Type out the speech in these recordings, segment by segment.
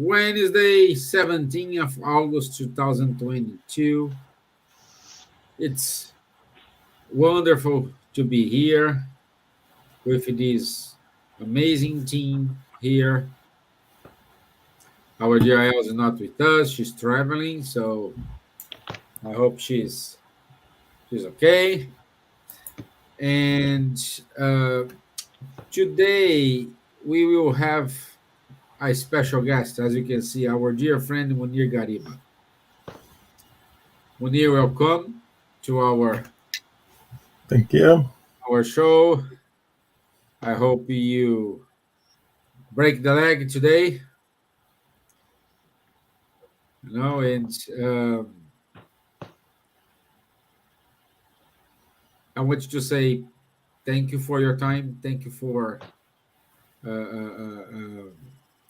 Wednesday, 17th of August 2022. It's wonderful to be here with this amazing team here. Our dear Elsa is not with us. She's traveling, so I hope she's okay. And today we will have a special guest, as you can see, our dear friend Munir Gariba. Munir, welcome to Thank you. our show. I hope you break the leg today. And I want you to say thank you for your time. Thank you for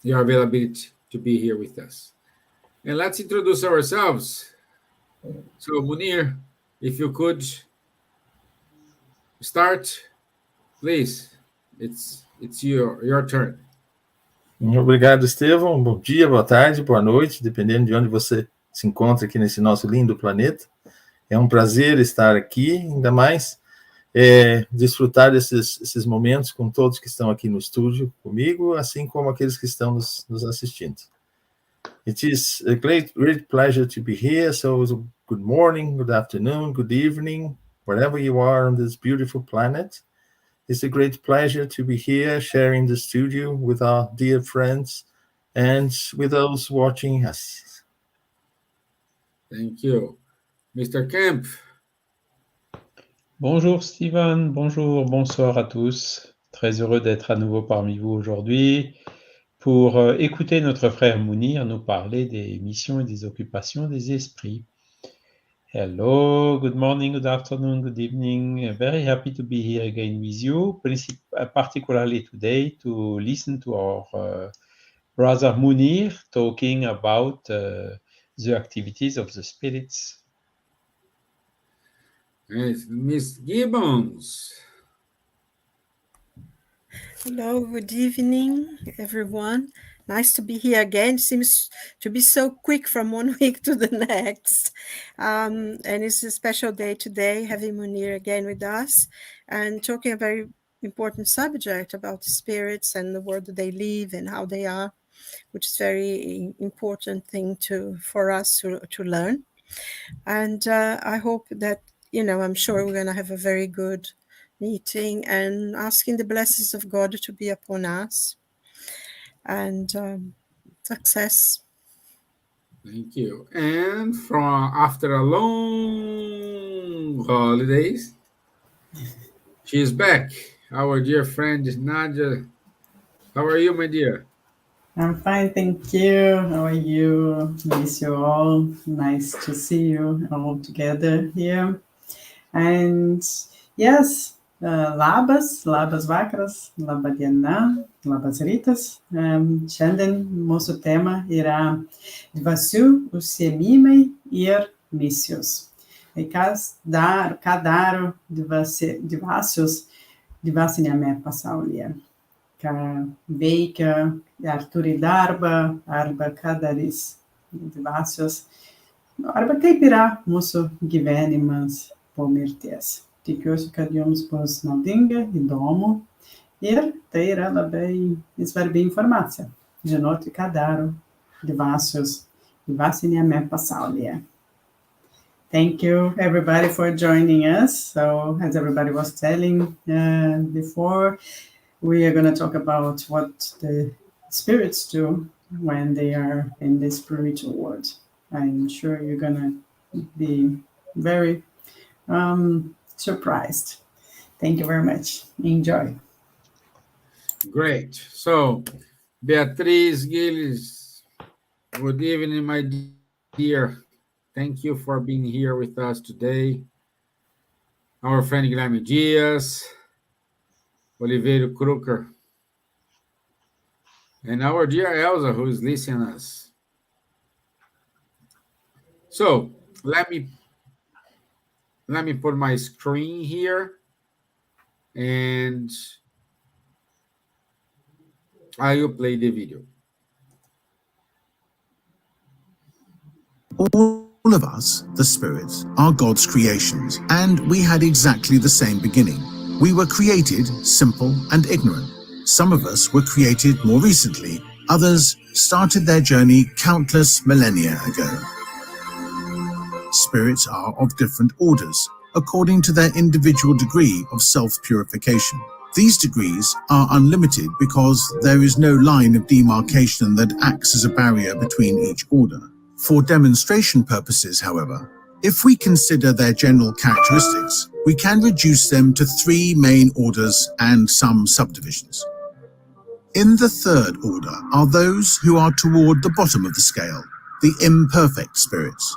your availability to be here with us. And let's introduce ourselves. So, Munir, if you could start, please. It's your turn. Obrigado, Stevan. Bom dia, boa tarde, boa noite, dependendo de onde você se encontra aqui nesse nosso lindo planeta. É um prazer estar aqui, ainda mais desfrutar desses momentos com todos que estão aqui no estúdio comigo, assim como aqueles que estão nos assistindo. It is a great pleasure to be here. So, good morning, good afternoon, good evening, wherever you are on this beautiful planet. It's a great pleasure to be here sharing the studio with our dear friends and with those watching us. Thank you. Mr. Kempf. Bonjour Stevan, bonsoir à tous. Très heureux d'être à nouveau parmi vous aujourd'hui pour écouter notre frère Munir nous parler des missions et des occupations des esprits. Hello, good morning, good afternoon, good evening. Very happy to be here again with you, particularly today to listen to our brother Munir talking about the activities of the spirits. Yes, Miss Gibbons. Hello, good evening, everyone. Nice to be here again. Seems to be so quick from one week to the next. And it's a special day today, having Munir again with us and talking a very important subject about the spirits and the world that they live and how they are, which is very important thing for us to learn. And I hope that, I'm sure we're going to have a very good meeting and asking the blessings of God to be upon us and success. Thank you. And after a long holidays, she's back. Our dear friend Nadja. How are you, my dear? I'm fine, thank you. How are you? Miss you all. Nice to see you all together here. And yes, labas vakaras, laba diena, labas rytas. Šiandien mūsų tema yra dvasių užsiėmimai ir misijos. Ką daro dvasios dvasiniame pasaulyje? Ką veikia, ar turi darbą, arba ką darys dvasios, arba kaip yra mūsų gyvenimas po mirties. Tikiuosi, kad jums bus naudinga, įdomu ir tai yra labai svarbi informacija. Žinoti, ką daro dvasios dvasiniame pasaulyje. Thank you, everybody, for joining us. So, as everybody was telling before, we are going to talk about what the spirits do when they are in the spiritual world. I'm sure you're going to be very surprised. Thank you very much. Enjoy. Great. So, Beatriz Gilles, good evening, my dear. Thank you for being here with us today. Our friend Guilherme Dias, Oliveira Kruker, and our dear Elsa, who is listening to us. So let me put my screen here, and I will play the video. All of us, the spirits, are God's creations, and we had exactly the same beginning. We were created simple and ignorant. Some of us were created more recently. Others started their journey countless millennia ago. Spirits are of different orders, according to their individual degree of self-purification. These degrees are unlimited because there is no line of demarcation that acts as a barrier between each order. For demonstration purposes, however, if we consider their general characteristics, we can reduce them to 3 main orders and some subdivisions. In the third order are those who are toward the bottom of the scale, the imperfect spirits.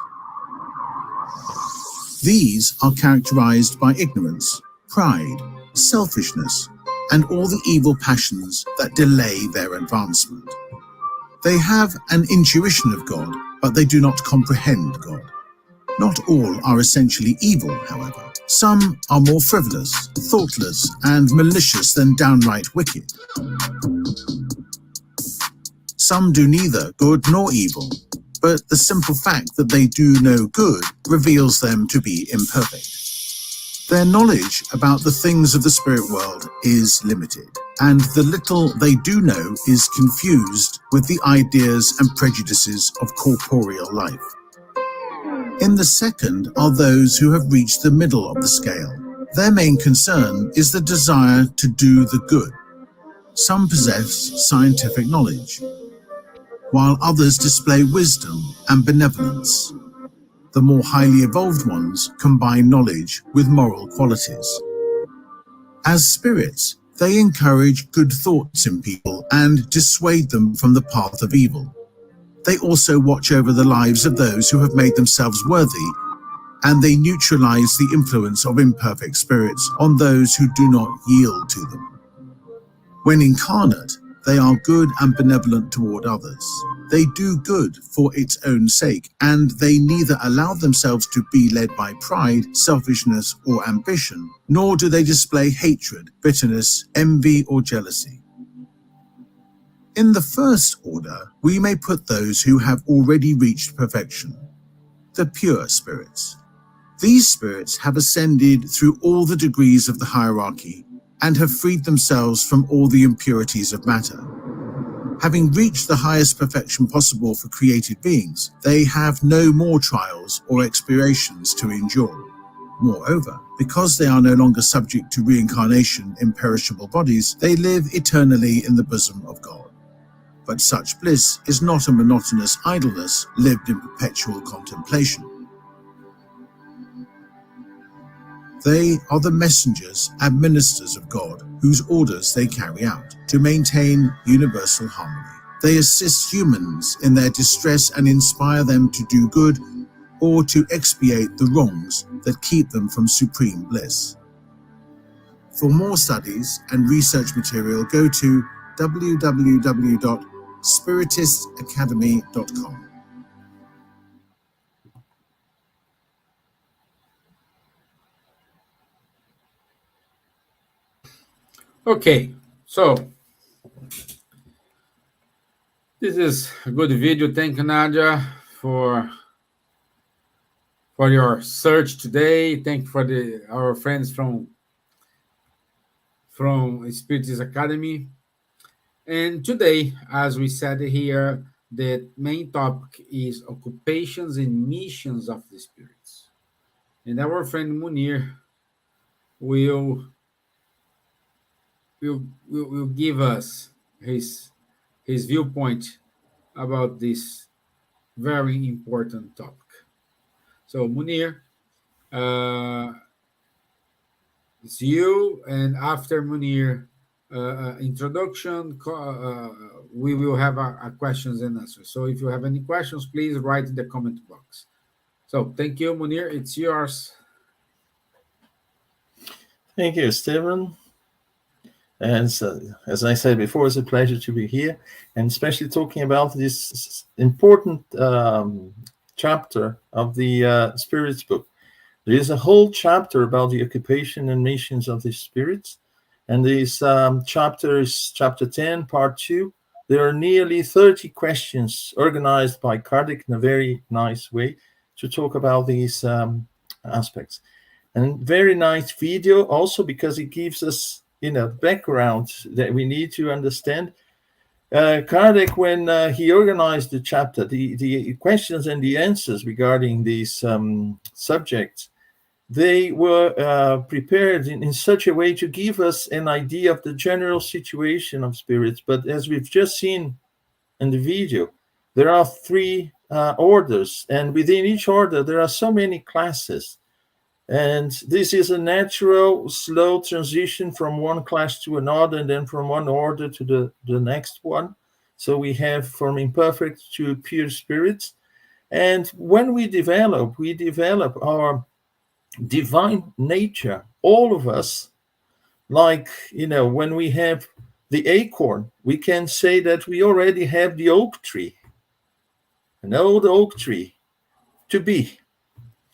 These are characterized by ignorance, pride, selfishness, and all the evil passions that delay their advancement. They have an intuition of God, but they do not comprehend God. Not all are essentially evil, however. Some are more frivolous, thoughtless, and malicious than downright wicked. Some do neither good nor evil, but the simple fact that they do no good reveals them to be imperfect. Their knowledge about the things of the spirit world is limited, and the little they do know is confused with the ideas and prejudices of corporeal life. In the second are those who have reached the middle of the scale. Their main concern is the desire to do the good. Some possess scientific knowledge, while others display wisdom and benevolence. The more highly evolved ones combine knowledge with moral qualities. As spirits, they encourage good thoughts in people and dissuade them from the path of evil. They also watch over the lives of those who have made themselves worthy, and they neutralize the influence of imperfect spirits on those who do not yield to them. When incarnate, they are good and benevolent toward others. They do good for its own sake, and they neither allow themselves to be led by pride, selfishness, or ambition, nor do they display hatred, bitterness, envy, or jealousy. In the first order, we may put those who have already reached perfection, the pure spirits. These spirits have ascended through all the degrees of the hierarchy and have freed themselves from all the impurities of matter. Having reached the highest perfection possible for created beings, they have no more trials or expiations to endure. Moreover, because they are no longer subject to reincarnation in perishable bodies, they live eternally in the bosom of God. But such bliss is not a monotonous idleness lived in perpetual contemplation. They are the messengers and ministers of God, whose orders they carry out to maintain universal harmony. They assist humans in their distress and inspire them to do good or to expiate the wrongs that keep them from supreme bliss. For more studies and research material, go to www.spiritistacademy.com. Okay, so this is a good video. Thank you, Nadja, for your search today. Thank you for our friends from Spiritist Academy. And today, as we said here, the main topic is occupations and missions of the spirits. And our friend Munir will give us his viewpoint about this very important topic. So Munir, it's you, and after Munir introduction, we will have a questions and answers. So if you have any questions, please write in the comment box. So thank you, Munir. It's yours. Thank you, Stevan. And as I said before, it's a pleasure to be here, and especially talking about this important chapter of the Spirits book. There is a whole chapter about the occupation and missions of the spirits, and this chapter is chapter 10, part 2, there are nearly 30 questions organized by Kardec in a very nice way to talk about these aspects. And very nice video also, because it gives us, background that we need to understand. Kardec, when he organized the chapter, the questions and the answers regarding these subjects, they were prepared in such a way to give us an idea of the general situation of spirits. But as we've just seen in the video, there are 3 orders, and within each order there are so many classes. And this is a natural, slow transition from one class to another, and then from one order to the next one. So we have from imperfect to pure spirits. And when we develop our divine nature, all of us, like, when we have the acorn, we can say that we already have the oak tree, an old oak tree to be.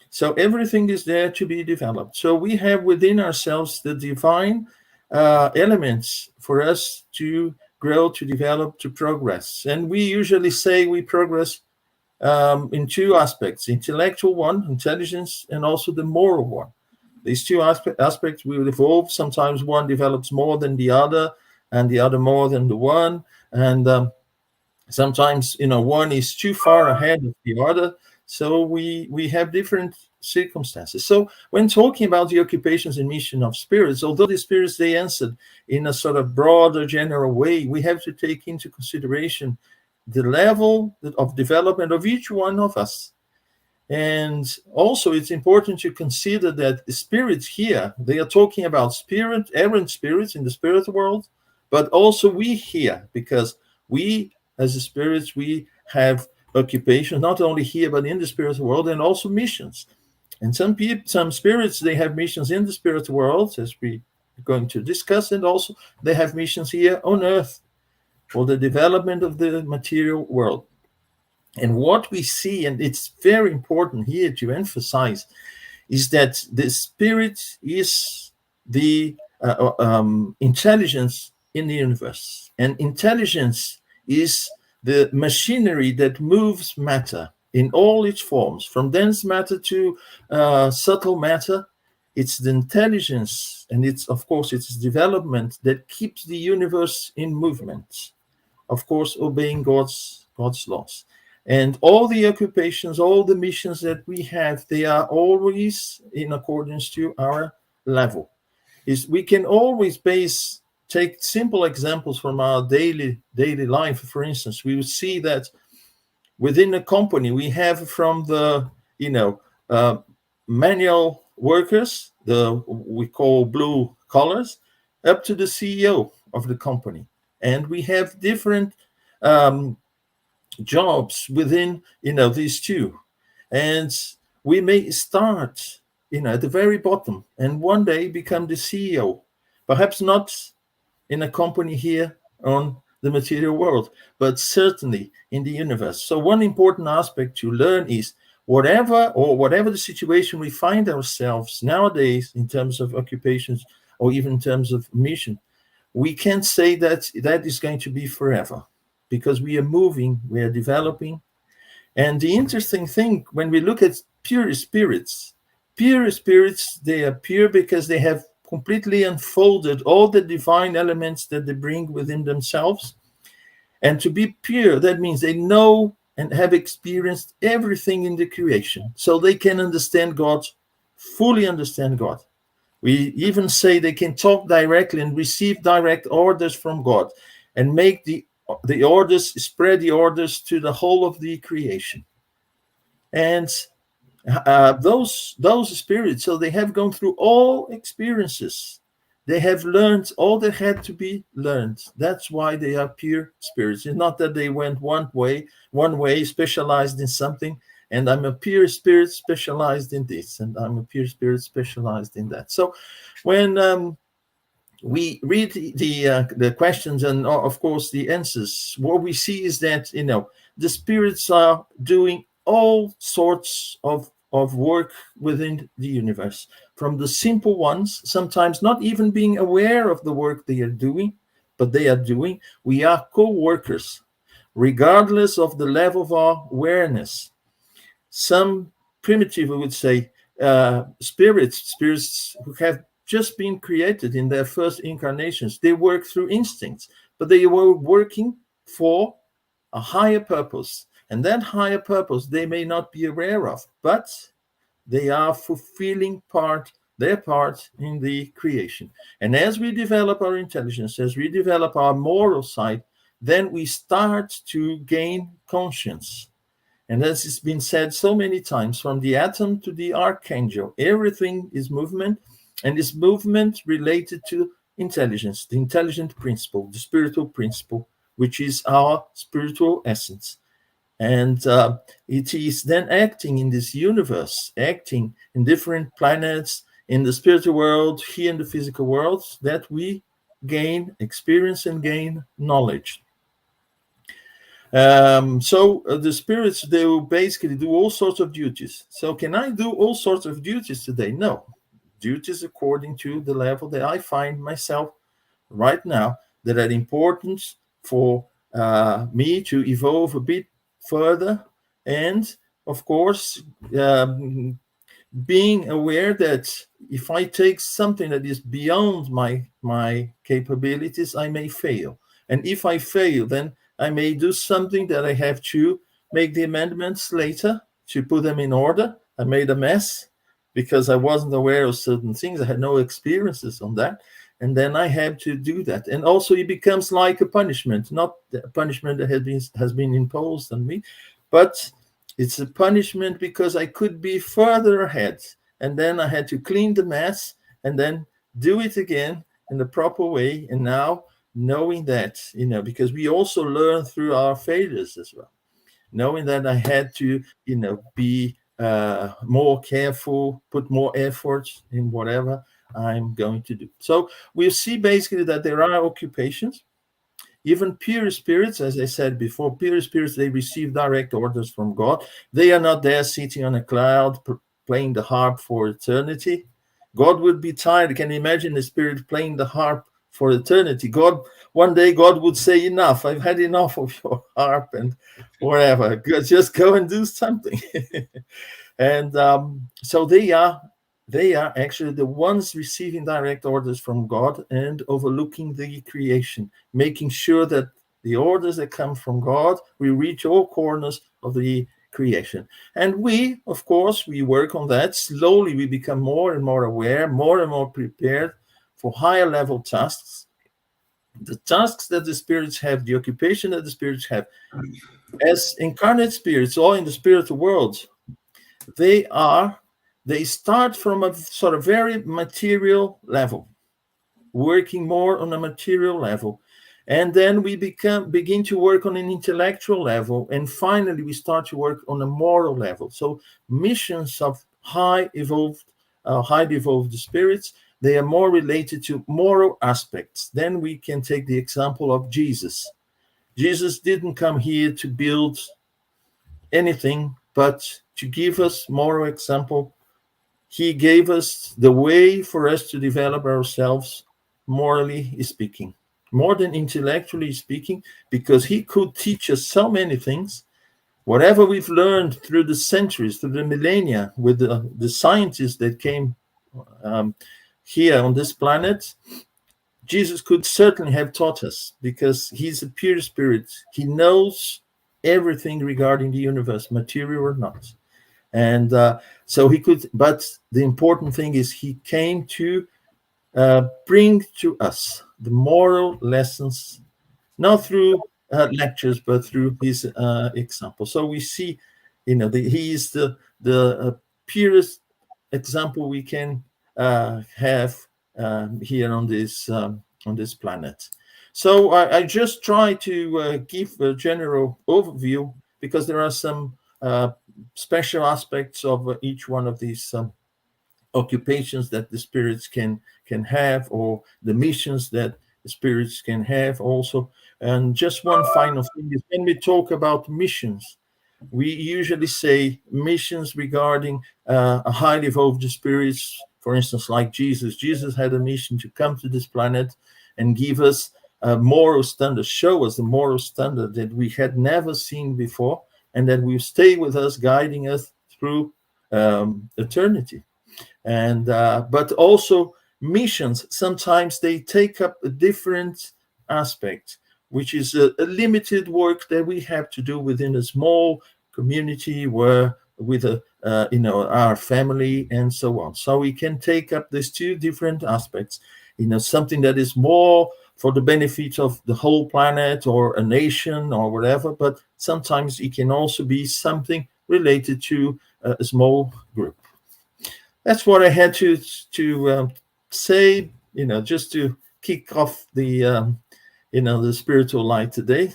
So everything is there to be developed. So we have within ourselves the divine elements for us to grow, to develop, to progress. And we usually say we progress in 2 aspects: intellectual one, intelligence, and also the moral one. These 2 aspects will evolve. Sometimes one develops more than the other, and the other more than the one. And sometimes, one is too far ahead of the other. So we have different circumstances. So when talking about the occupations and mission of spirits, although the spirits, they answered in a sort of broader, general way, we have to take into consideration the level of development of each one of us. And also it's important to consider that the spirits here, they are talking about errant spirits in the spirit world, but also we here, because we as the spirits, we have occupations, not only here, but in the spirit world, and also missions. And some spirits, they have missions in the spirit world, as we're going to discuss, and also they have missions here on earth for the development of the material world. And what we see, and it's very important here to emphasize, is that the spirit is the intelligence in the universe. And intelligence is the machinery that moves matter in all its forms, from dense matter to subtle matter. It's the intelligence, and it's development that keeps the universe in movement, of course, obeying God's laws. And all the occupations, all the missions that we have, they are always in accordance to our level. We can always take simple examples from our daily life. For instance, we will see that within a company, we have from the manual workers, we call blue collars, up to the CEO of the company. And we have different jobs within these 2. And we may start at the very bottom and one day become the CEO, perhaps not in a company here on the material world, but certainly in the universe. So one important aspect to learn is whatever the situation we find ourselves nowadays in terms of occupations or even in terms of mission, we can't say that is going to be forever, because we are moving, we are developing. And the interesting thing, when we look at pure spirits, they are pure because they have completely unfolded all the divine elements that they bring within themselves. And to be pure, that means they know and have experienced everything in the creation, so they can understand God, fully understand God. We even say they can talk directly and receive direct orders from God and make the orders, spread the orders to the whole of the creation. And those spirits, so they have gone through all experiences. They have learned all that had to be learned. That's why they are pure spirits. It's not that they went one way, specialized in something, and I'm a pure spirit specialized in this, and I'm a pure spirit specialized in that. So when we read the questions and of course the answers, what we see is that the spirits are doing all sorts of work within the universe, from the simple ones, sometimes not even being aware of the work they are doing, but they are doing. We are co-workers, regardless of the level of our awareness. Some primitive, we would say, spirits who have just been created in their first incarnations, they work through instincts, but they were working for a higher purpose. And that higher purpose they may not be aware of, but they are fulfilling their part in the creation. And as we develop our intelligence, as we develop our moral side, then we start to gain conscience. And as it's been said so many times, from the atom to the archangel, everything is movement, and is movement related to intelligence, the intelligent principle, the spiritual principle, which is our spiritual essence. And it is then acting in this universe, acting in different planets, in the spiritual world, here in the physical world, that we gain experience and gain knowledge. So the spirits, they will basically do all sorts of duties. So can I do all sorts of duties today? No. Duties according to the level that I find myself right now that are important for me to evolve a bit further. And of course, being aware that if I take something that is beyond my capabilities, I may fail. And if I fail, then I may do something that I have to make the amendments later to put them in order. I made a mess because I wasn't aware of certain things. I had no experiences on that. And then I have to do that. And also it becomes like a punishment, not a punishment that has been imposed on me, but it's a punishment because I could be further ahead. And then I had to clean the mess and then do it again in the proper way. And now knowing that, because we also learn through our failures as well, knowing that I had to, be more careful, put more effort in whatever I'm going to do. So we see basically that there are occupations, even pure spirits, as I said before, pure spirits, they receive direct orders from God. They are not there sitting on a cloud playing the harp for eternity. God would be tired. Can you imagine the spirit playing the harp for eternity? One day God would say, enough, I've had enough of your harp and whatever. Just go and do something. And so they are actually the ones receiving direct orders from God and overlooking the creation, making sure that the orders that come from God, we reach all corners of the creation. And we, of course, we work on that. Slowly we become more and more aware, more and more prepared for higher level tasks. The tasks that the spirits have, the occupation that the spirits have, as incarnate spirits or in the spiritual world, they start from a sort of very material level, working more on a material level. And then we begin to work on an intellectual level. And finally, we start to work on a moral level. So missions of highly evolved spirits, they are more related to moral aspects. Then we can take the example of Jesus. Jesus didn't come here to build anything, but to give us moral example. He gave us the way for us to develop ourselves, morally speaking, more than intellectually speaking, because he could teach us so many things. Whatever we've learned through the centuries, through the millennia, with the scientists that came here on this planet, Jesus could certainly have taught us, because he's a pure spirit. He knows everything regarding the universe, material or not. And so he could, but the important thing is he came to bring to us the moral lessons, not through lectures, but through his example. So we see, he is the purest example we can have here on this planet. So I just try to give a general overview, because there are some special aspects of each one of these occupations that the spirits can have, or the missions that the spirits can have also. And just one final thing is, when we talk about missions, we usually say missions regarding a highly evolved spirits, for instance, like Jesus. Jesus had a mission to come to this planet and give us a moral standard, show us the moral standard that we had never seen before, and that will stay with us, guiding us through eternity. And but also missions, sometimes they take up a different aspect, which is a limited work that we have to do within a small community, where with our family and so on. So we can take up these two different aspects, something that is more for the benefit of the whole planet or a nation or whatever, but sometimes it can also be something related to a small group. That's what I had to say, just to kick off the the spiritual light today.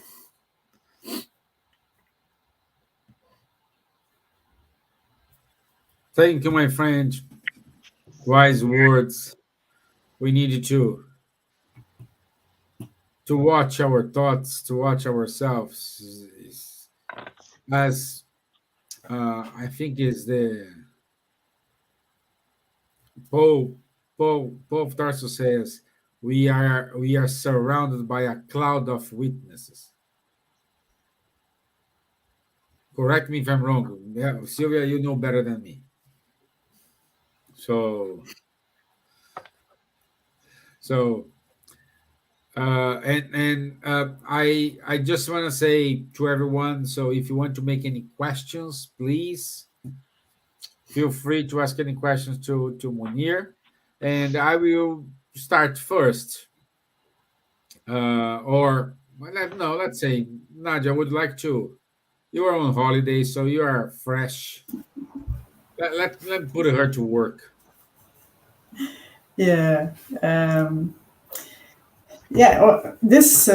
Thank you, my friend. Wise words. We needed to watch our thoughts, to watch ourselves, as I think is the Pope Tarso says, we are surrounded by a cloud of witnesses. Correct me if I'm wrong. Yeah, Silvia, you know better than me. So I just want to say to everyone, so if you want to make any questions, please feel free to ask any questions to Munir, and I will start first. Let's say Nadja would like to. You are on holiday, so you are fresh. Let put her to work. Yeah. This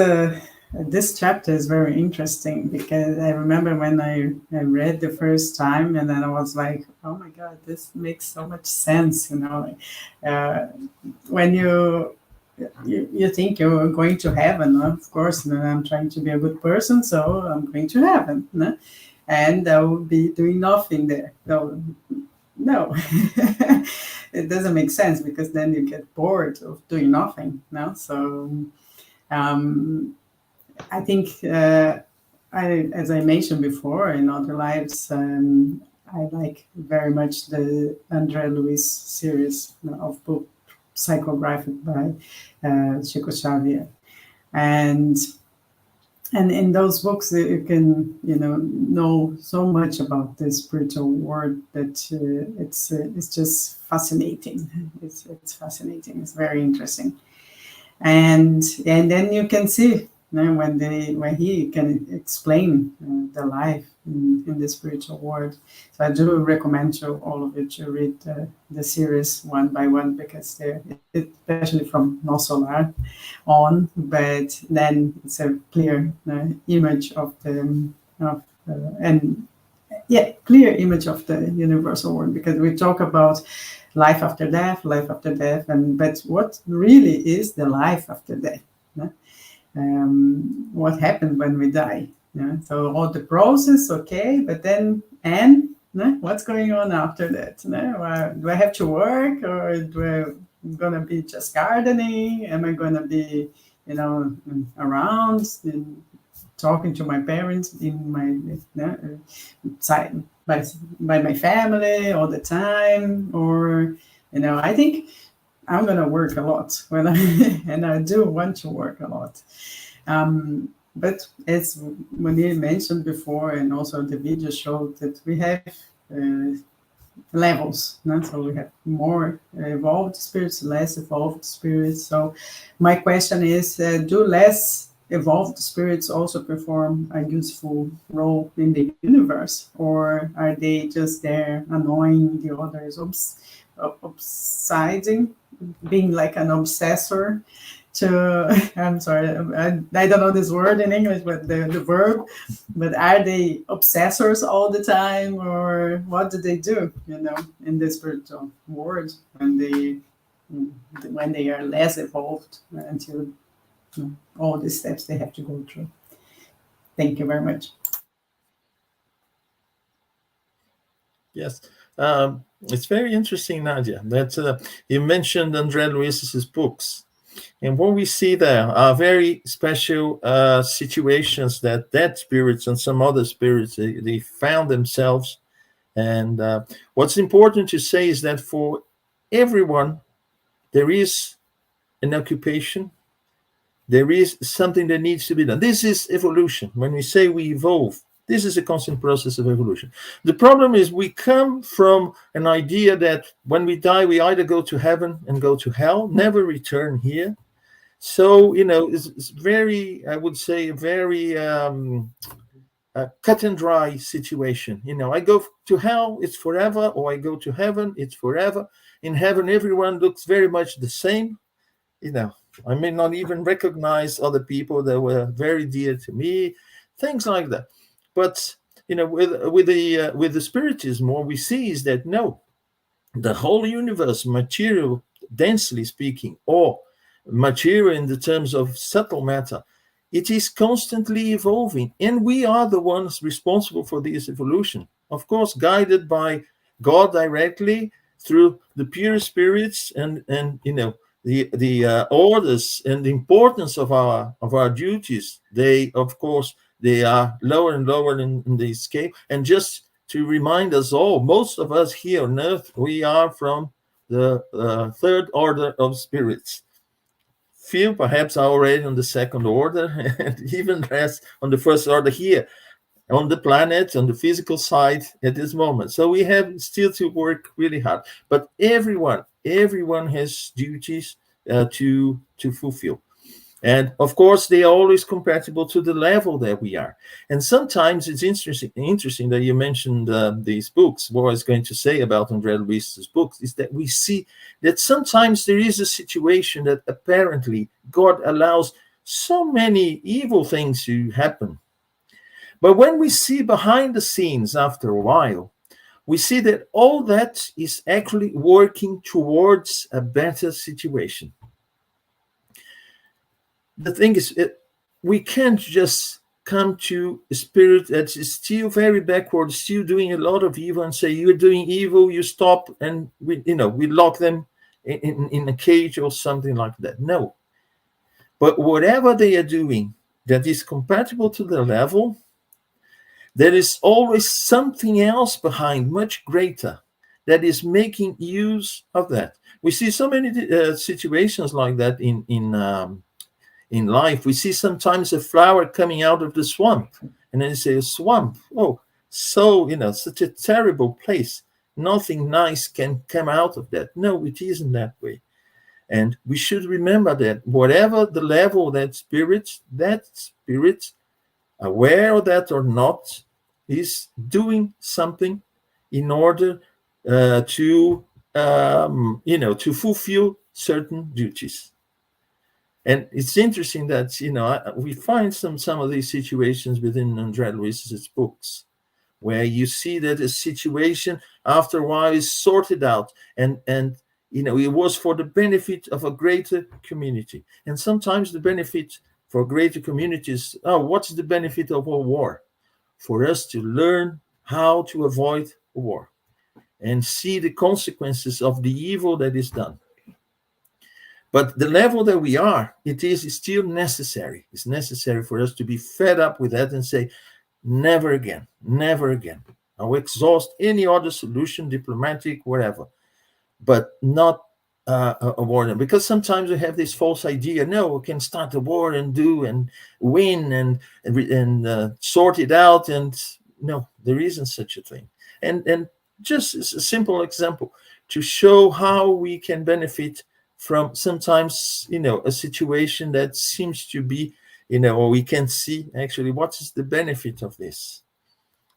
chapter is very interesting, because I remember when I read the first time, and then I was like, oh my God, this makes so much sense, when you think you're going to heaven, of course, I'm trying to be a good person, so I'm going to heaven, and I will be doing nothing there. No, it doesn't make sense, because then you get bored of doing nothing. So I think, as I mentioned before in other lives, I like very much the André Luiz series of book, psychographic by Chico Xavier, and in those books you can know so much about the spiritual world that it's just fascinating. It's fascinating. It's very interesting, and then you can see when he can explain the life in the spiritual world. So I do recommend to all of you to read the series one by one, because they're, especially from No Solar on, but then it's a clear image of the clear image of the universal world, because we talk about life after death, but what really is the life after death? What happened when we die? So all the process, okay, but then what's going on after that? Do I have to work, or do I gonna be just gardening? Am I gonna be around talking to my parents in my side by my family all the time? Or I think I'm gonna work a lot and I do want to work a lot. But as Munir mentioned before, and also the video showed, that we have levels. So we have more evolved spirits, less evolved spirits. So my question is, do less evolved spirits also perform a useful role in the universe, or are they just there annoying the others, obsiding, being like an obsessor to, I'm sorry, I don't know this word in English, but the verb, but are they obsessors all the time, or what do they do, in the spiritual world when they are less evolved, until all the steps they have to go through? Thank you very much. Yes. It's very interesting, Nadja, that you mentioned André Luiz's books. And what we see there are very special situations that spirits and some other spirits, they found themselves. And what's important to say is that for everyone, there is an occupation. There is something that needs to be done. This is evolution. When we say we evolve, this is a constant process of evolution. The problem is we come from an idea that when we die, we either go to heaven and go to hell, never return here. So, it's very, I would say, a very cut and dry situation. I go to hell, it's forever, or I go to heaven, it's forever. In heaven, everyone looks very much the same. I may not even recognize other people that were very dear to me, things like that. But with the Spiritism, what we see is that no, the whole universe, material, densely speaking, or material in the terms of subtle matter, it is constantly evolving, and we are the ones responsible for this evolution. Of course, guided by God directly through the pure spirits, and the orders and the importance of our duties. They, of course, they are lower and lower in the scale. And just to remind us all, most of us here on earth, we are from the third order of spirits. Few perhaps are already on the second order, and even less on the first order here on the planet, on the physical side at this moment. So we have still to work really hard. But everyone has duties to fulfill. And of course, they are always compatible to the level that we are. And sometimes it's interesting that you mentioned these books. What I was going to say about André Luiz's books is that we see that sometimes there is a situation that apparently God allows so many evil things to happen. But when we see behind the scenes after a while, we see that all that is actually working towards a better situation. The thing is, we can't just come to a spirit that is still very backward, still doing a lot of evil, and say, you're doing evil, you stop, and we lock them in a cage or something like that. No. But whatever they are doing that is compatible to the level, there is always something else behind, much greater, that is making use of that. We see so many situations like that in life. We see sometimes a flower coming out of the swamp, and then you say, a swamp, oh, so, such a terrible place. Nothing nice can come out of that. No, it isn't that way. And we should remember that whatever the level that spirit, aware of that or not, is doing something in order to fulfill certain duties. And it's interesting that we find some of these situations within André Luiz's books, where you see that a situation after a while is sorted out, and it was for the benefit of a greater community. And sometimes the benefit for greater communities, what's the benefit of a war? For us to learn how to avoid a war and see the consequences of the evil that is done. But the level that we are, it is still necessary. It's necessary for us to be fed up with that and say, never again, never again. I'll exhaust any other solution, diplomatic, whatever, but not a war. Because sometimes we have this false idea, no, we can start a war and do and win and sort it out. And no, there isn't such a thing. And just as a simple example to show how we can benefit from sometimes, a situation that seems to be, or we can see actually what is the benefit of this.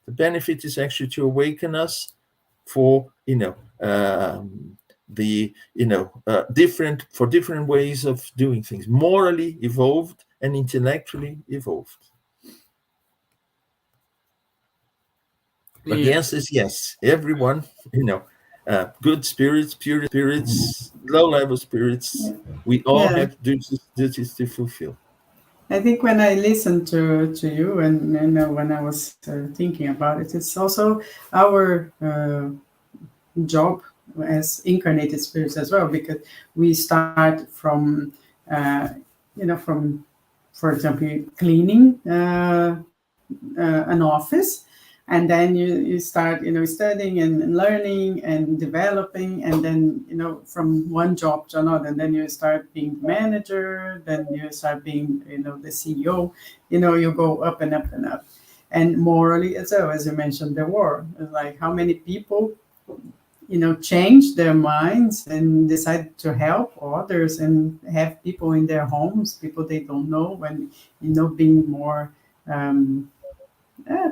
The benefit is actually to awaken us for, different ways of doing things, morally evolved and intellectually evolved. But the answer is yes. Everyone, good spirits, pure spirits, low-level spirits, we all have duties to fulfill. I think when I listened to you and when I was thinking about it, it's also our job as incarnated spirits as well, because we start from from, for example, cleaning an office, and then you start studying and learning and developing, and then from one job to another, and then you start being manager, then you start being the CEO. You go up and up and up. And morally as well, as you mentioned, the war, like how many people change their minds and decide to help others and have people in their homes, people they don't know, when being more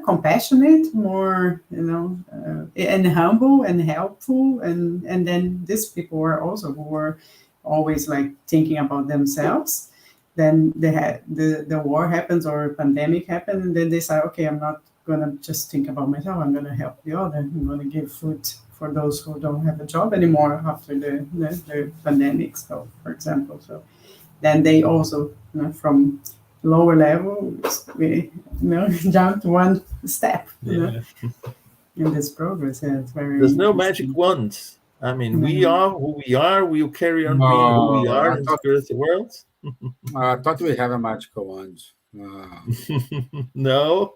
compassionate, more and humble and helpful, and then these people were also who were always like thinking about themselves. Then the war happens or a pandemic happens, and then they say, okay, I'm not gonna just think about myself, I'm gonna help the other, I'm gonna give food for those who don't have a job anymore after the pandemic. So, for example, so then they also from lower level, we jumped one step in this progress. Yeah, it's very. There's no magic wands. I mean, we are who we are. We'll carry on being who we are in the spiritual world. I thought we have a magical wand. No,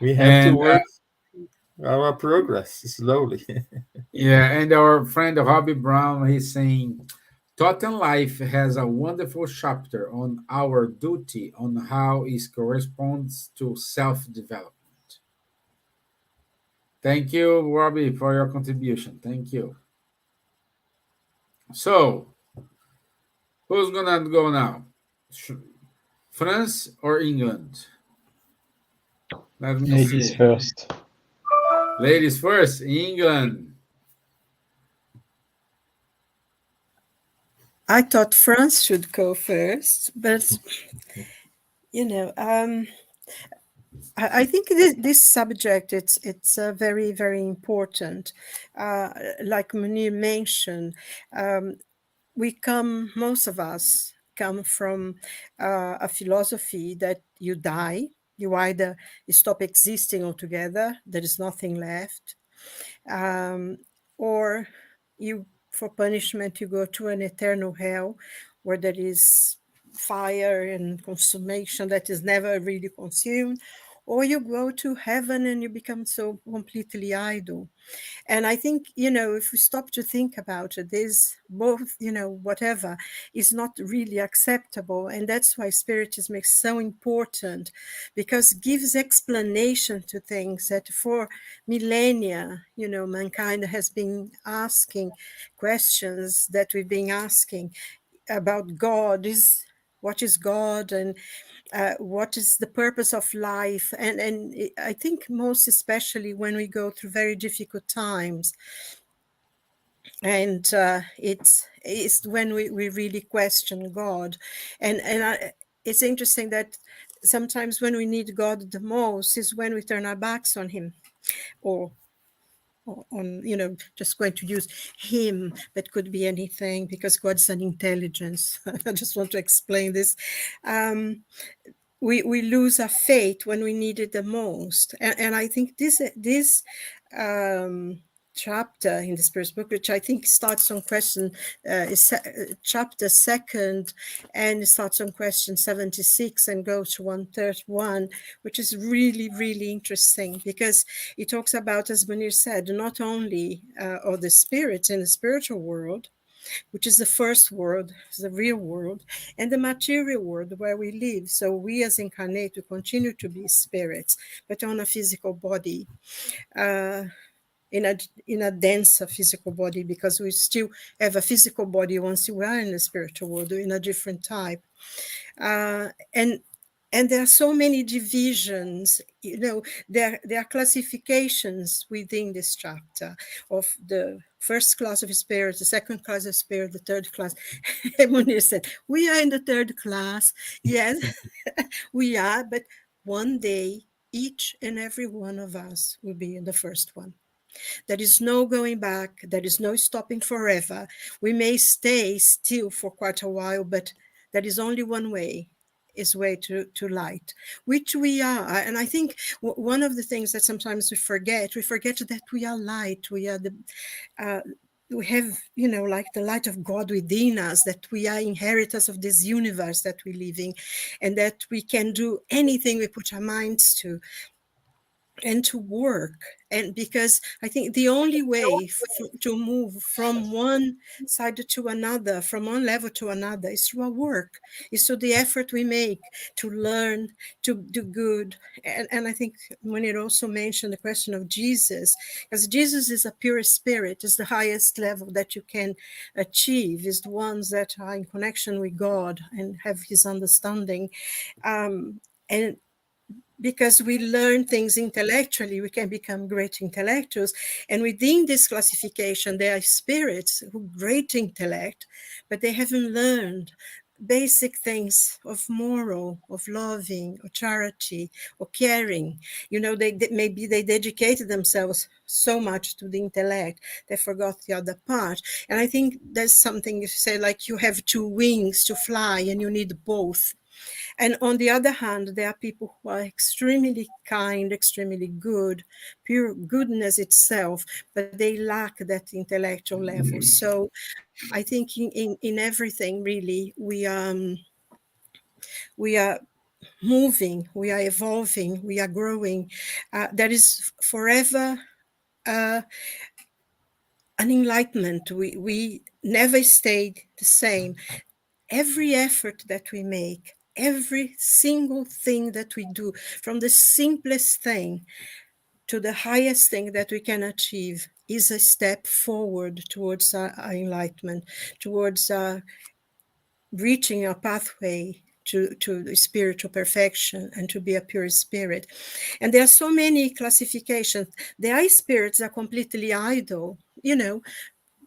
we have to work our progress slowly. Yeah, and our friend Robbie Brown, he's saying, Totem Life has a wonderful chapter on our duty on how it corresponds to self-development. Thank you, Robbie, for your contribution. Thank you. So, who's gonna go now? France or England? Let me Ladies see. first. Ladies first, England. I thought France should go first, but I think this subject it's very, very important. Like Munir mentioned, most of us come from a philosophy that you die, you either stop existing altogether, there is nothing left, or you, for punishment, you go to an eternal hell where there is fire and consummation that is never really consumed, or you go to heaven and you become so completely idle. And I think, if we stop to think about it, there's both, whatever is not really acceptable. And that's why Spiritism is so important, because it gives explanation to things that for millennia, mankind has been asking questions that we've been asking about God. What is God, and what is the purpose of life? And I think most especially when we go through very difficult times, and it's when we really question God. And it's interesting that sometimes when we need God the most is when we turn our backs on him, or on, just going to use him, but could be anything, because God's an intelligence. I just want to explain this. We lose our faith when we need it the most. And I think this chapter in the Spirit's book, which I think starts on question, chapter 2, and it starts on question 76 and goes to 131, which is really, really interesting, because it talks about, as Munir said, not only of the spirits in the spiritual world, which is the first world, the real world, and the material world where we live. So we as incarnate, we continue to be spirits, but on a physical body, in a denser physical body, because we still have a physical body once we are in the spiritual world, in a different type. And there are so many divisions, there are classifications within this chapter of the first class of spirit, the second class of spirit, the third class. Munir said, we are in the third class. Yes, we are, but one day, each and every one of us will be in the first one. There is no going back. There is no stopping forever. We may stay still for quite a while, but there is only one way. Is way to light, which we are. And I think one of the things that sometimes we forget that we are light. We are we have, like the light of God within us, that we are inheritors of this universe that we live in, and that we can do anything we put our minds to, and to work. And because I think the only way to move from one side to another, from one level to another, is through our work, is through the effort we make to learn, to do good. And I think when it also mentioned the question of Jesus, because Jesus is a pure spirit, is the highest level that you can achieve, is the ones that are in connection with God and have his understanding. And because we learn things intellectually, we can become great intellectuals. And within this classification, there are spirits who great intellect, but they haven't learned basic things of moral, of loving, or charity, or caring. Maybe they dedicated themselves so much to the intellect, they forgot the other part. And I think there's something you say, like you have two wings to fly and you need both. And on the other hand, there are people who are extremely kind, extremely good, pure goodness itself, but they lack that intellectual level. So I think in everything, really, we are moving, we are evolving, we are growing. There is forever an enlightenment. We never stayed the same. Every effort that we make, every single thing that we do, from the simplest thing to the highest thing that we can achieve, is a step forward towards our enlightenment, towards reaching our pathway to spiritual perfection and to be a pure spirit. And there are so many classifications. The eye spirits are completely idle,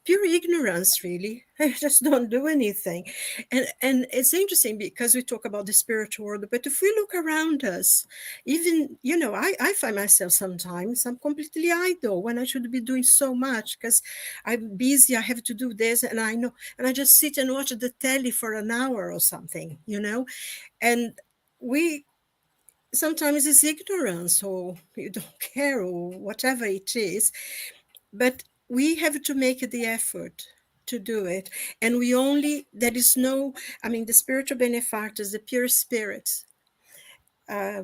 pure ignorance, really. I just don't do anything. And it's interesting because we talk about the spiritual world, but if we look around us, even, I find myself sometimes, I'm completely idle when I should be doing so much because I'm busy, I have to do this, and I know, and I just sit and watch the telly for an hour or something, and we, sometimes it's ignorance, or you don't care, or whatever it is. But we have to make the effort to do it. And there is no, the spiritual benefactors, the pure spirits, I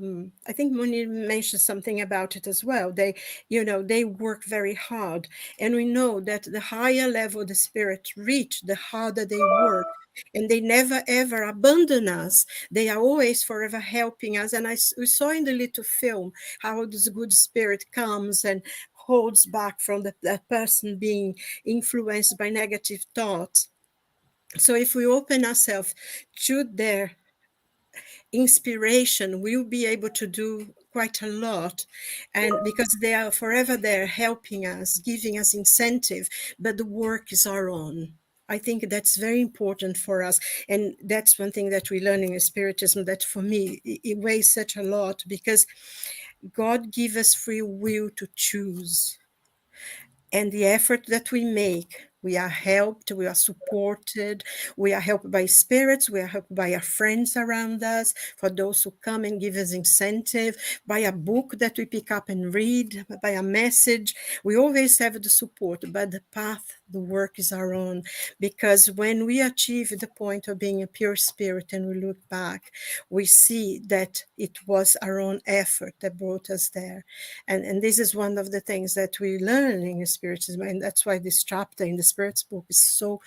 think Moni mentioned something about it as well. They work very hard. And we know that the higher level the spirit reach, the harder they work. And they never, ever abandon us. They are always forever helping us. And we saw in the little film how this good spirit comes and holds back from that person being influenced by negative thoughts. So if we open ourselves to their inspiration, we'll be able to do quite a lot. And because they are forever there helping us, giving us incentive, but the work is our own. I think that's very important for us. And that's one thing that we learn in Spiritism that for me, it weighs such a lot, because God gives us free will to choose. And the effort that we make, we are helped, we are supported, we are helped by spirits, we are helped by our friends around us, for those who come and give us incentive, by a book that we pick up and read, by a message. We always have the support, but the path, the work is our own. Because when we achieve the point of being a pure spirit and we look back, we see that it was our own effort that brought us there. And this is one of the things that we learn in Spiritism, and that's why this chapter in the Spirits book is so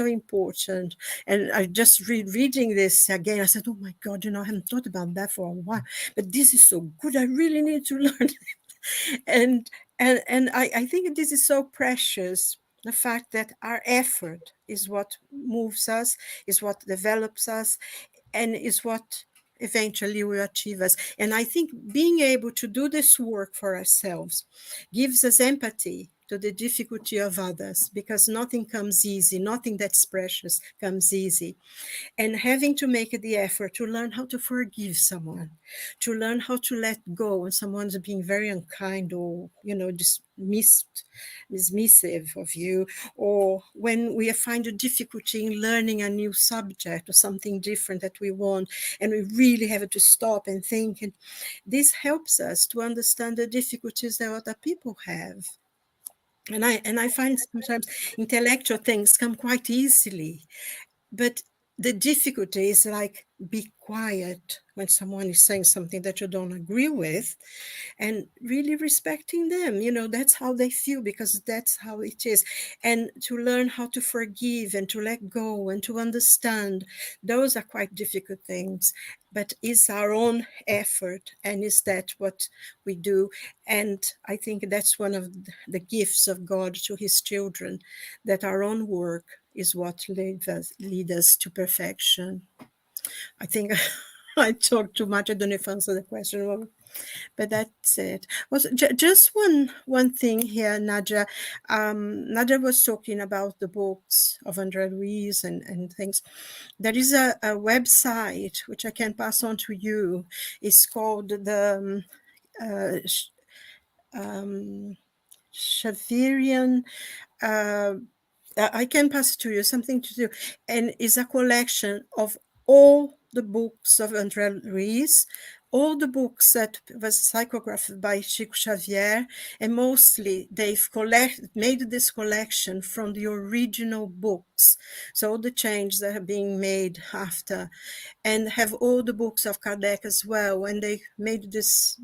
important. And I just reading this again, I said, oh my God, I haven't thought about that for a while, but this is so good. I really need to learn it. And I think this is so precious. The fact that our effort is what moves us, is what develops us, and is what eventually will achieve us. And I think being able to do this work for ourselves gives us empathy to the difficulty of others, because nothing comes easy, nothing that's precious comes easy. And having to make the effort to learn how to forgive someone, to learn how to let go when someone's being very unkind or, dismissive of you, or when we find a difficulty in learning a new subject or something different that we want, and we really have to stop and think. And this helps us to understand the difficulties that other people have. And I find sometimes intellectual things come quite easily, but the difficulty is like, be quiet when someone is saying something that you don't agree with, and really respecting them. That's how they feel, because that's how it is. And to learn how to forgive and to let go and to understand, those are quite difficult things, but it's our own effort, and is that what we do. And I think that's one of the gifts of God to his children, that our own work is what lead us to perfection. I think I talked too much. I don't know if I answered the question, but that's it. Also, just one thing here, Nadja. Nadja was talking about the books of Andre Luis and things. There is a website which I can pass on to you. It's called the Shavirian. I can pass it to you, something to do, and it's a collection of all the books of Andre Luis, all the books that was psychographed by Chico Xavier, and mostly they've made this collection from the original books, so all the changes that have been made after, and have all the books of Kardec as well, and they made this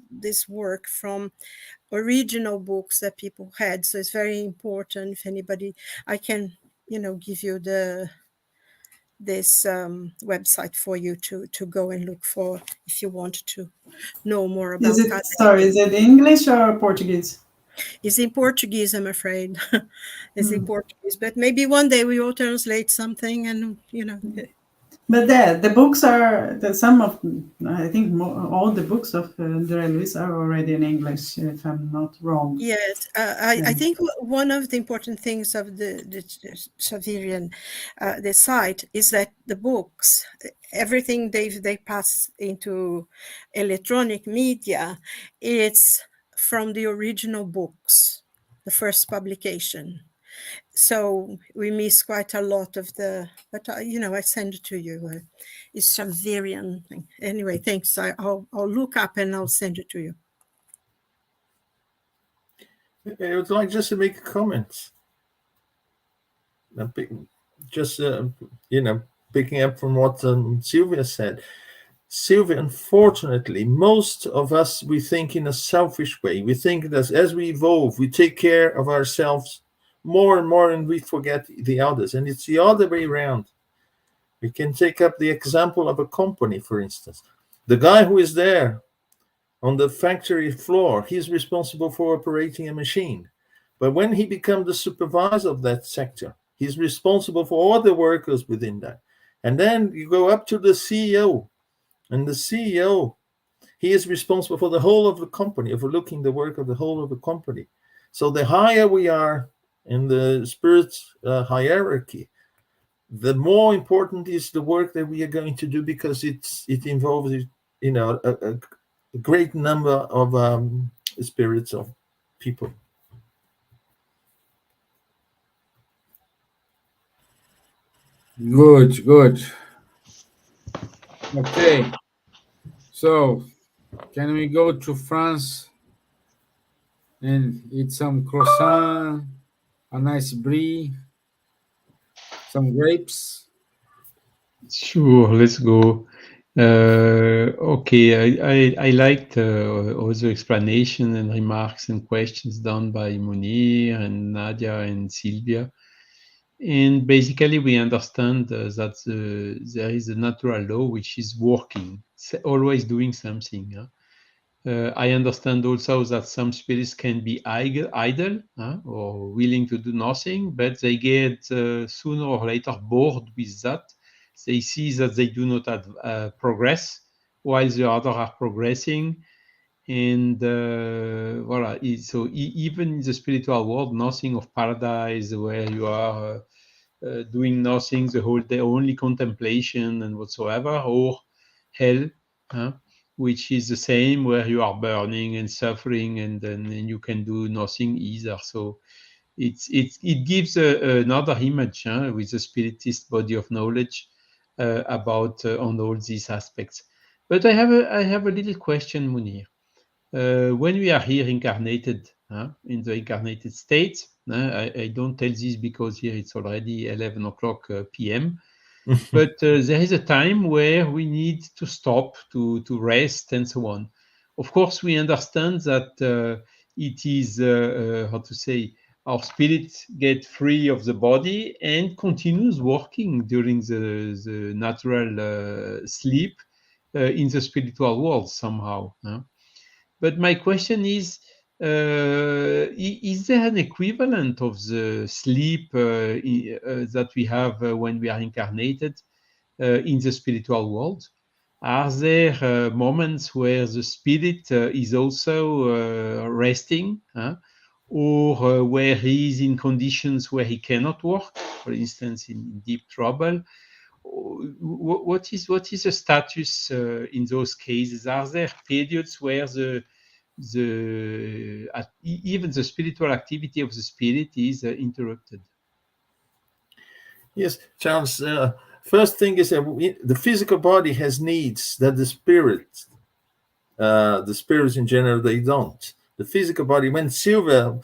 work from original books that people had. So it's very important. If anybody, I can give you this website for you to go and look for if you want to know more about Kardec. Is it English or Portuguese? It's in Portuguese, I'm afraid. It's in Portuguese, but maybe one day we will translate something, and But the books are I think all the books of Andre Luis are already in English, if I'm not wrong. Yes, I think one of the important things of the Xaverian, the site, is that the books, everything they pass into electronic media, it's from the original books, the first publication. So we miss quite a lot of but I send it to you. It's Xaverian thing. Anyway, thanks. I'll look up and I'll send it to you. I would like just to make a comment. Just picking up from what Silvia said. Silvia, unfortunately, most of us, we think in a selfish way. We think that as we evolve, we take care of ourselves more and more, and we forget the others. And it's the other way around. We can take up the example of a company, for instance. The guy who is there on the factory floor, he's responsible for operating a machine. But when he becomes the supervisor of that sector, he's responsible for all the workers within that. And then you go up to the CEO, and the CEO, he is responsible for the whole of the company, overlooking the work of the whole of the company. So the higher we are in the spirit hierarchy, the more important is the work that we are going to do, because it involves a great number of spirits of people. Good. Okay. So, can we go to France and eat some croissant, a nice brie, some grapes? Sure, let's go. Okay, I liked all the explanation and remarks and questions done by Munir and Nadja and Silvia. And basically, we understand that there is a natural law which is working, always doing something. I understand also that some spirits can be idle or willing to do nothing, but they get sooner or later bored with that. They see that they do not progress, while the others are progressing. And voila. So even in the spiritual world, nothing of paradise where you are doing nothing the whole day, only contemplation and whatsoever, or hell, which is the same, where you are burning and suffering, and then you can do nothing either. So it gives another image with the spiritist body of knowledge about on all these aspects. But I have a little question, Munir. When we are here incarnated in the incarnated state, I don't tell this because here it's already 11 o'clock p.m. But there is a time where we need to stop, to rest, and so on. Of course, we understand that it is, how to say, our spirit get free of the body and continues working during the natural sleep in the spiritual world somehow. But my question is there an equivalent of the sleep that we have when we are incarnated in the spiritual world? Are there moments where the spirit is also resting, or where he is in conditions where he cannot work, for instance, in deep trouble? What is the status in those cases? Are there periods where even the spiritual activity of the spirit is interrupted? Yes, Charles. First thing is that the physical body has needs that the spirits in general, they don't. The physical body, when Silvia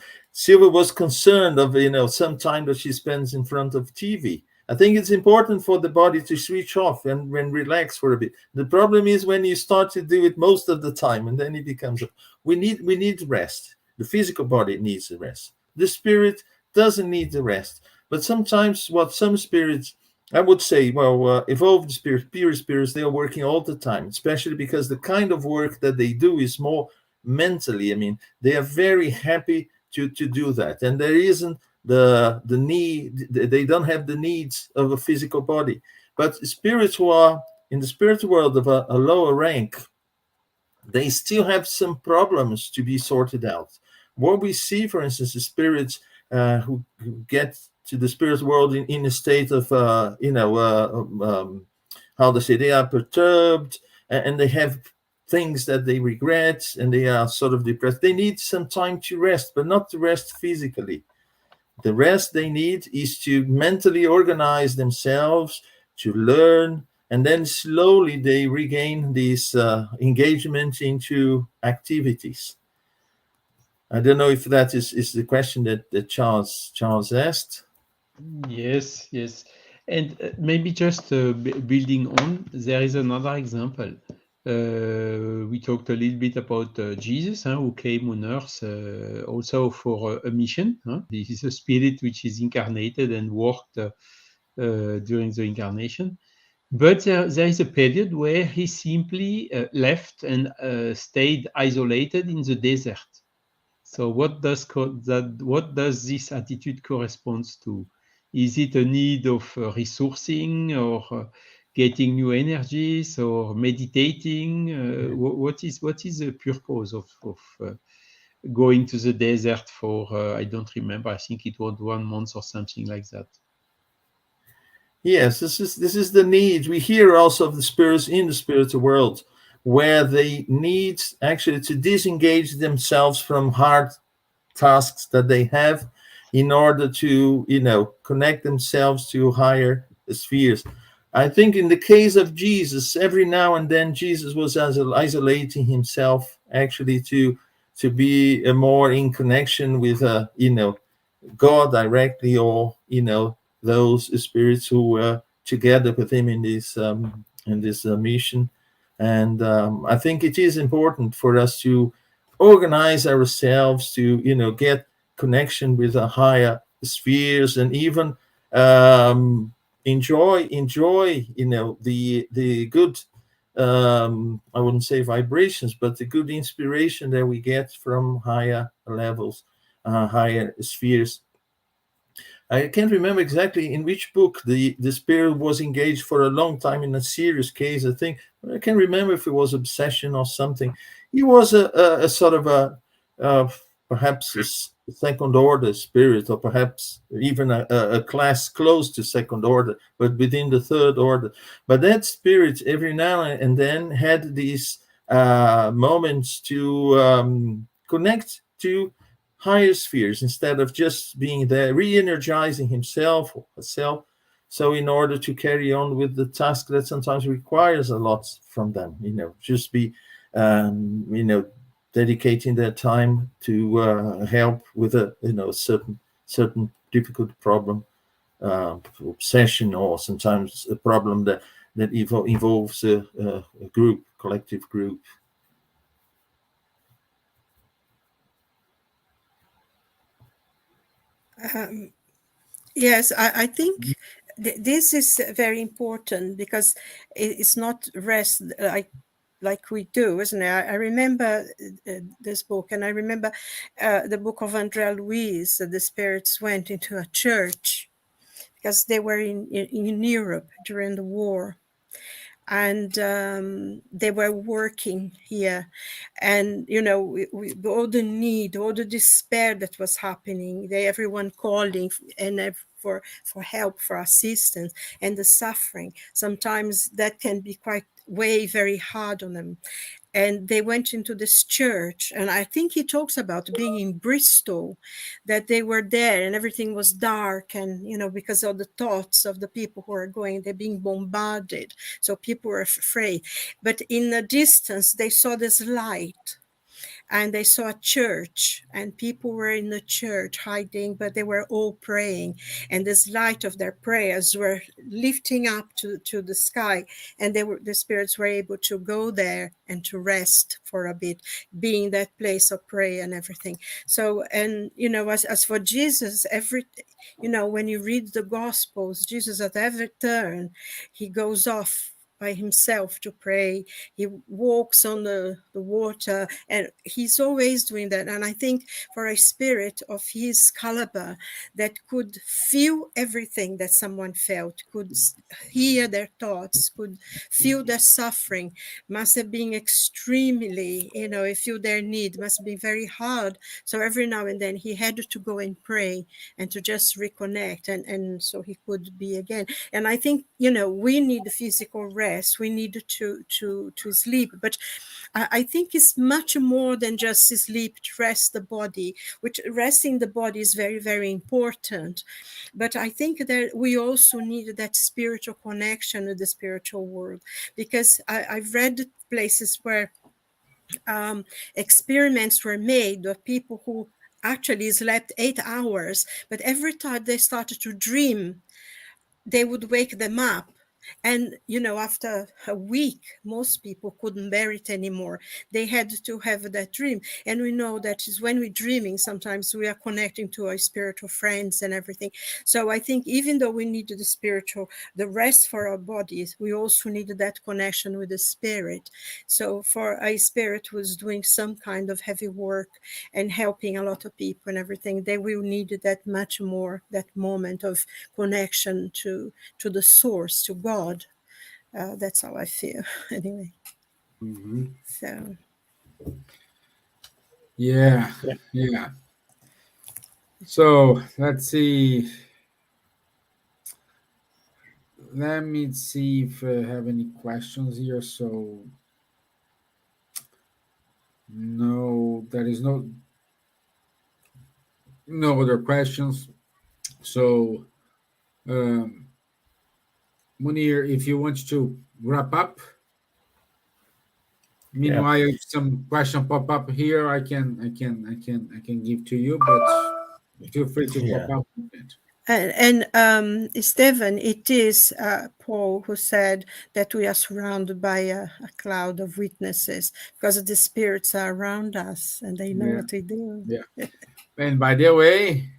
was concerned of some time that she spends in front of TV, I think it's important for the body to switch off and relax for a bit. The problem is when you start to do it most of the time, and then it becomes we need rest. The physical body needs the rest. The spirit doesn't need the rest. But sometimes what some spirits, I would say, evolved spirits, pure spirits, they are working all the time, especially because the kind of work that they do is more mentally. I mean, they are very happy to do that. And there isn't the need, they don't have the needs of a physical body. But spirits who are in the spiritual world of a lower rank, they still have some problems to be sorted out. What we see, for instance, the spirits who get to the spirit world in a state of how to say, they are perturbed and they have things that they regret and they are sort of depressed. They need some time to rest, but not to rest physically. The rest they need is to mentally organize themselves, to learn, and then slowly they regain this engagement into activities. I don't know if that is the question that Charles asked. Yes. And maybe just building on, there is another example. We talked a little bit about Jesus, who came on earth also for a mission. This is a spirit which is incarnated and worked during the incarnation. But there is a period where he simply left and stayed isolated in the desert. So what does this attitude correspond to? Is it a need of resourcing or getting new energies or meditating? What is the purpose of going to the desert for, I don't remember, I think it was 1 month or something like that. Yes, this is the need. We hear also of the spirits in the spiritual world where they need actually to disengage themselves from hard tasks that they have in order to, connect themselves to higher spheres. I think in the case of Jesus, every now and then Jesus was isolating himself actually to be more in connection with, God directly, or, those spirits who were together with him in this mission. And I think it is important for us to organize ourselves to, get connection with the higher spheres and even enjoy, the good, I wouldn't say vibrations, but the good inspiration that we get from higher levels, higher spheres. I can't remember exactly in which book the spirit was engaged for a long time in a serious case. I think I can't remember if it was obsession or something. He was a sort of perhaps a second order spirit, or perhaps even a class close to second order, but within the third order. But that spirit every now and then had these moments to connect to higher spheres instead of just being there, re-energizing himself or herself. So in order to carry on with the task that sometimes requires a lot from them, just be, dedicating their time to help with a, certain certain difficult problem, obsession, or sometimes a problem that involves a group, collective group. Yes, I think this is very important because it's not rest like we do, isn't it? I remember this book, and I remember the book of Andrea Luiz, The Spirits Went into a Church, because they were in Europe during the war. And they were working here, and all the need, all the despair that was happening, everyone calling and for help, for assistance, and the suffering. Sometimes that can be quite very hard on them. And they went into this church, and I think he talks about being in Bristol, that they were there and everything was dark, and because of the thoughts of the people who are going, they're being bombarded, so people were afraid. But in the distance they saw this light, and they saw a church, and people were in the church hiding, but they were all praying, and this light of their prayers were lifting up to the sky, and the spirits were able to go there and to rest for a bit, being that place of prayer and everything. So, and as for Jesus, when you read the Gospels, Jesus at every turn, he goes off by himself to pray. He walks on the water, and he's always doing that. And I think for a spirit of his caliber that could feel everything that someone felt, could hear their thoughts, could feel their suffering, must have been extremely, feel their need, must be very hard. So every now and then he had to go and pray and to just reconnect, and so he could be again. And I think, we need physical rest. We need to sleep, but I think it's much more than just sleep, to rest the body, which resting the body is very, very important. But I think that we also need that spiritual connection with the spiritual world, because I've read places where experiments were made of people who actually slept 8 hours, but every time they started to dream, they would wake them up. And, after a week, most people couldn't bear it anymore. They had to have that dream. And we know that is when we're dreaming, sometimes we are connecting to our spiritual friends and everything. So I think even though we need the rest for our bodies, we also need that connection with the spirit. So for a spirit who's doing some kind of heavy work and helping a lot of people and everything, they will need that much more, that moment of connection to the source, to God. That's how I feel anyway. Mm-hmm. So yeah. So let's see. Let me see if I have any questions here. So no, there is no other questions. So Munir, if you want to wrap up. Meanwhile, if some question pop up here, I can give to you, but feel free to pop up. And Stevan, it is Paul who said that we are surrounded by a cloud of witnesses, because the spirits are around us and they know what we do. Yeah. And by the way,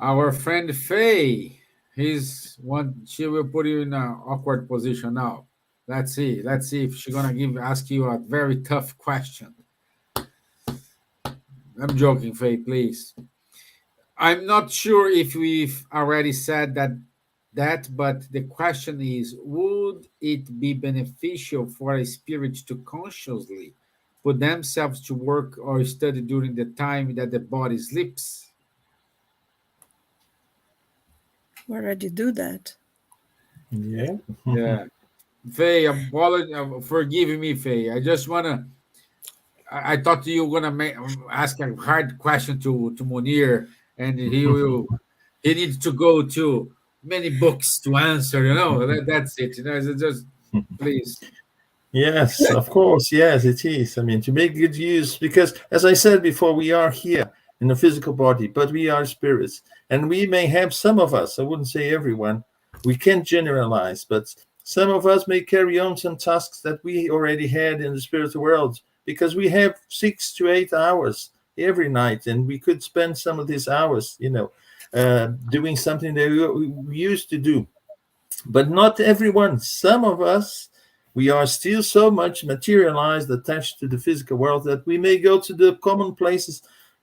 our friend Faye, she will put you in an awkward position now. Let's see if she's gonna ask you a very tough question. I'm joking, Faye, please. I'm not sure if we've already said that, but the question is, would it be beneficial for a spirit to consciously put themselves to work or study during the time that the body sleeps? We already do that. Yeah. Faye, forgive me, Faye. I just wanna. I thought you were gonna ask a hard question to Munir, and he needs to go to many books to answer. That's it. Just please. Yes, of course. Yes, it is. I mean, to make good use, because as I said before, we are here in a physical body, but we are spirits. And we may have, some of us, I wouldn't say everyone, we can't generalize, but some of us may carry on some tasks that we already had in the spiritual world, because we have 6 to 8 hours every night, and we could spend some of these hours, doing something that we used to do. But not everyone. Some of us, we are still so much materialized, attached to the physical world, that we may go to the common places.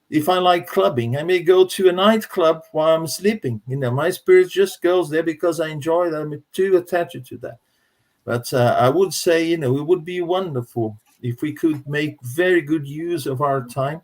If I like clubbing, I may go to a nightclub while I'm sleeping. My spirit just goes there because I enjoy that. I'm too attached to that. But I would say, it would be wonderful if we could make very good use of our time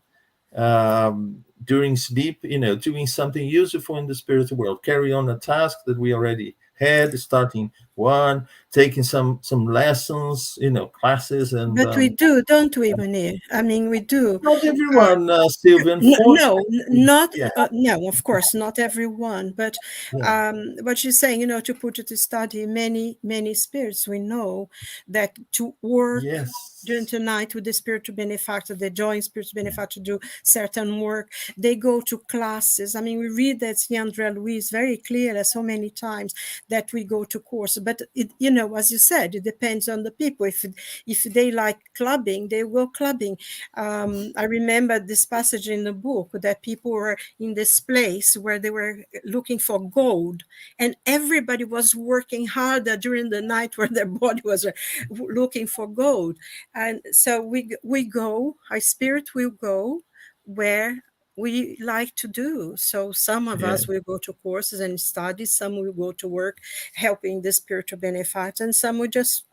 during sleep, doing something useful in the spiritual world, carry on a task that we already had, starting one, taking some lessons, classes. And But we do, don't we, Munir? I mean, we do. not everyone, Sylvia, No, not yeah. no, of course, not everyone. But Yeah. what she's saying, to put it to study, many spirits we know that to work Yes. during the night with the spiritual benefactor, they join spiritual benefactor to do certain work. They go to classes. I mean, we read that Andre Louise very clearly so many times that we go to course. But it, as you said, it depends on the people. If they like clubbing, they go clubbing. I remember this passage in the book that people were in this place where they were looking for gold, and everybody was working harder during the night where their body was looking for gold. And so we go, our spirit will go where we like to do. So some of us will go to courses and study, some will go to work helping the spiritual benefactor, and some will just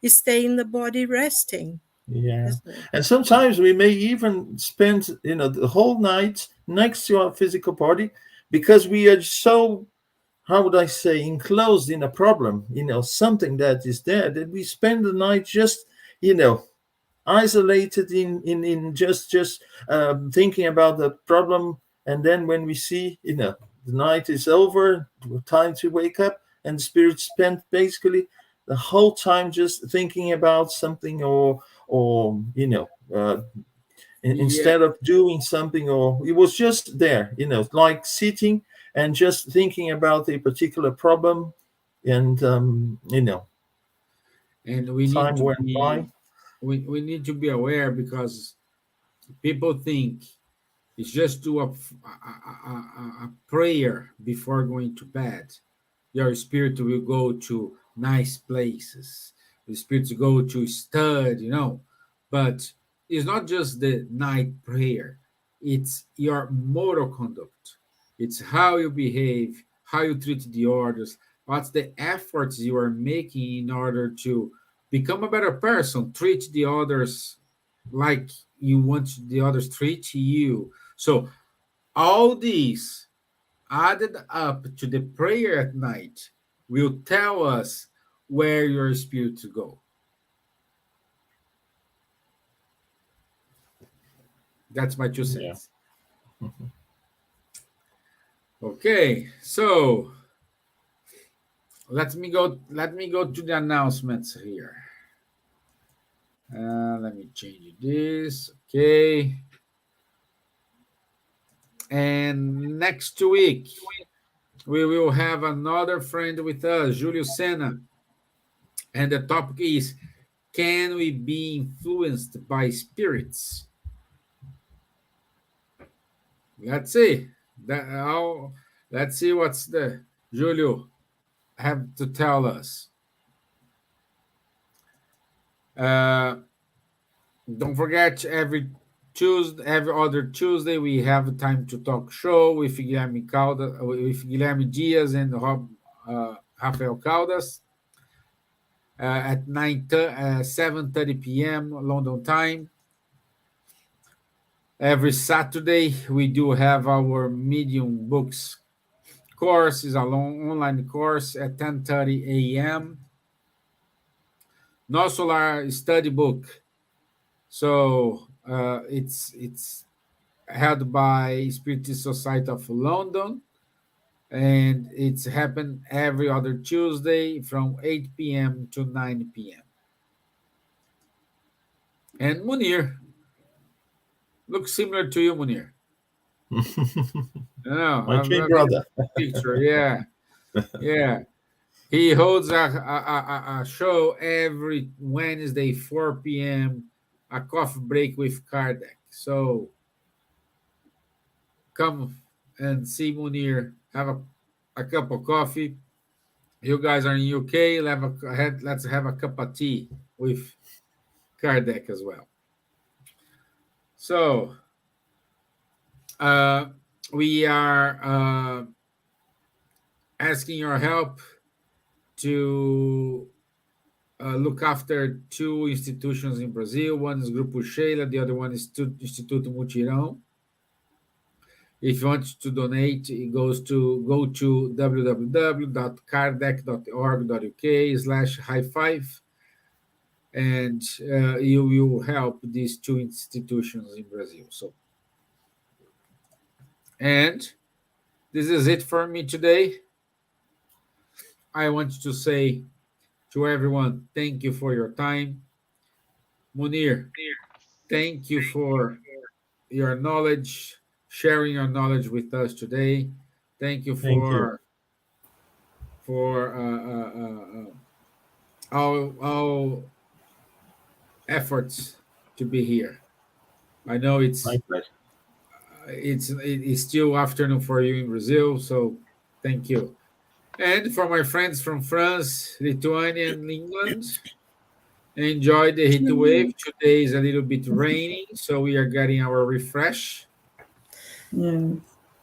stay in the body resting. Yeah. And sometimes we may even spend, the whole night next to our physical body, because we are so, how would I say, enclosed in a problem, something that is there, that we spend the night just, isolated in just thinking about the problem. And then when we see, the night is over, time to wake up, and the spirit spent basically the whole time just thinking about something, or instead of doing something, or it was just there, like sitting and just thinking about a particular problem. And and we need time to went be by. we need to be aware, because people think it's just do a prayer before going to bed. Your spirit will go to nice places. The spirit will go to study, But it's not just the night prayer. It's your moral conduct. It's how you behave, how you treat the others, what's the efforts you are making in order to become a better person, treat the others like you want the others treat you. So all these added up to the prayer at night will tell us where your spirit to go. That's my 2 cents. Yeah. Okay, so let me go to the announcements here. Let me change this. Okay. And next week, we will have another friend with us, Julio Senna. And the topic is, can we be influenced by spirits? Let's see. Let's see what's the Julio have to tell us. Don't forget, every other Tuesday, we have a Time to Talk show with Guilherme Dias and Rafael Caldas at 7:30 p.m. London time. Every Saturday, we do have our Medium Books course. Is a long online course at 10:30 a.m. No Solar Study Book. So it's held by Spiritist Society of London, and it's happened every other Tuesday from 8 p.m. to 9 p.m. And Munir, looks similar to you, Munir. No, My I'm twin not brother. picture. Yeah, yeah. He holds a show every Wednesday, 4 p.m., a coffee break with Kardec. So come and see Munir, have a cup of coffee. You guys are in UK, let's have a cup of tea with Kardec as well. So we are asking your help to look after two institutions in Brazil. One is Grupo Sheila, the other one is Instituto Mutirão. If you want to donate, it go to www.kardec.org.uk/high5, and you will help these two institutions in Brazil. So, and this is it for me today. I want to say to everyone, thank you for your time. Munir, thank you for your knowledge, sharing your knowledge with us today. Thank you Thank you. for all efforts to be here. I know My pleasure. it's still afternoon for you in Brazil, so thank you. And for my friends from France, Lithuania, and England, enjoy the heat wave. Today is a little bit rainy, so we are getting our refresh. Yes.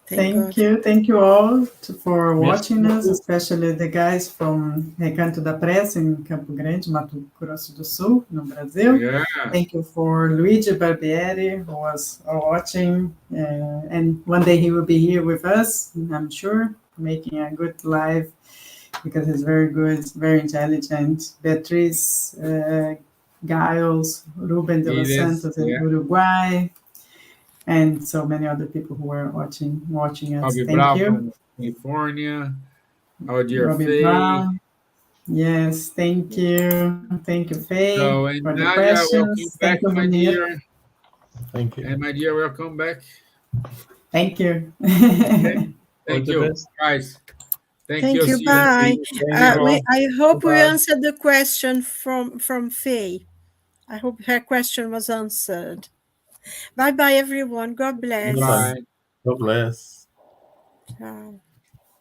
Thank God. Thank you all for Merci watching us, beaucoup. especially the guys from Recanto da Pressa in Campo Grande, Mato Grosso do Sul, no Brasil. Yeah. Thank you for Luigi Barbieri, who was watching, and one day he will be here with us, I'm sure, making a good live, because he's very good, very intelligent. Beatriz Giles, Ruben de los Santos in Uruguay, and so many other people who are watching us. Bobby Thank Brown you. from California, our dear Robbie Faye. Brown. Yes, thank you. Thank you, Faye, So, and for the Nadja, questions. welcome back, Thank you, my Munir. dear. Thank you. And my dear, welcome back. Thank you. Thank All the you, best. guys. Thank Thank you. you. See Bye. you. I hope we Bye-bye. answered the question from Faye. I hope her question was answered. Bye bye, everyone. God bless. Bye-bye. God bless. Ciao.